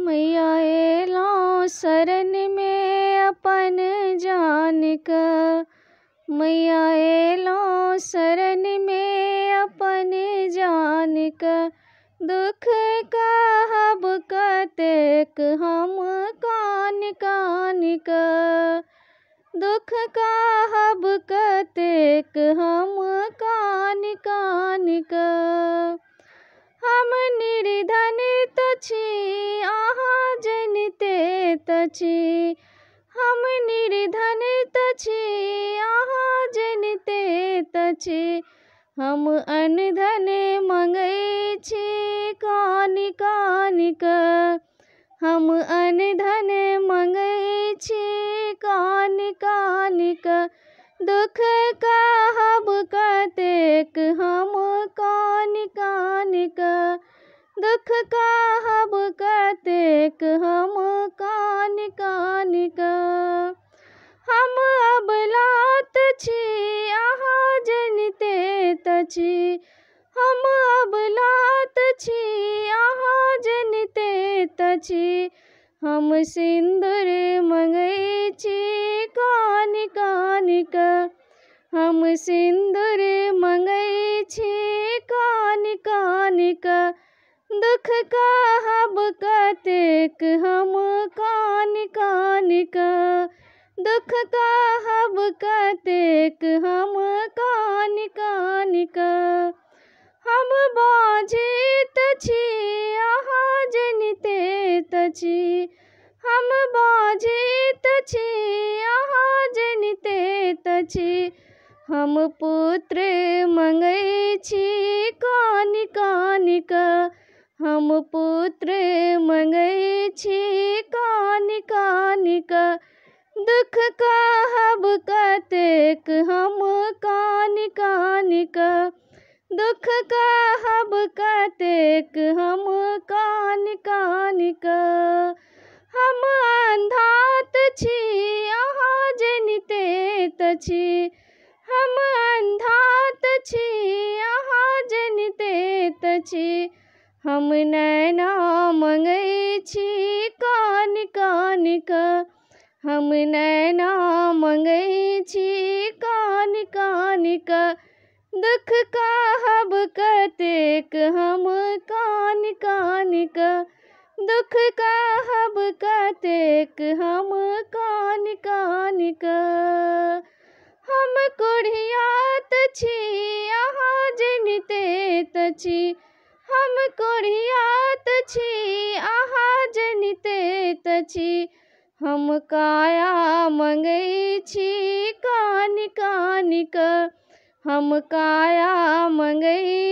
मैया एलौं शरण में अपन जान का, मैया एलौं शरण में अपन जान का। दुख कहब कतेक हम कान कान का, दुख कहब कतेक हम कान कान का। हम निर्धन तछि अहाँ जनिते तछि, हम निर्धन तछि अहाँ जनिते तछि। हम अनधन मंगै छी कानि कानि का, हम अनधन मंगै छी कानि कानि का। दुख कहब कतेक हम कानि कानि का, दुख कहब कतेक हम कानि कानि का। हम अबलात छी अहाँ जनिते तछि, हम अबलात छी अहाँ जनिते तछि। हम सिन्दूर मंगै छी कानि कानि का, हम सिन्दूर मंगै छी कानि कानि का। दुख कहब कतेक हम कानि कानि का, दुख कहब कतेक हम कानि कानि का। हम बाझित छी अहाँ जनिते तछि, हम बाझित छी अहाँ जनिते तछि। हम पुत्र मंगै छी कानि कानि का, हम पुत्र मंगै छी कानि कानि का। दुख कहब कतेक हम कानि कानि का, दुख कहब कतेक हम कानि कानि का। हम अंधात छी अहाँ जनिते तछि, हम अंधात छी अहाँ जनिते तछि। हम नैना मंगै छी कानि कानि का, हम नैना मंगै छी कानि कानि का। दुख कहब कतेक हम कानि कानि का, दुख कहब कतेक हम कानि कानि का। हम कोढ़ियात छी अहाँ जनिते तछि, हम कोढ़ियात छी अहाँ जनिते तछि। हम काया मंगै छी कानि कानि का, हम काया मंगै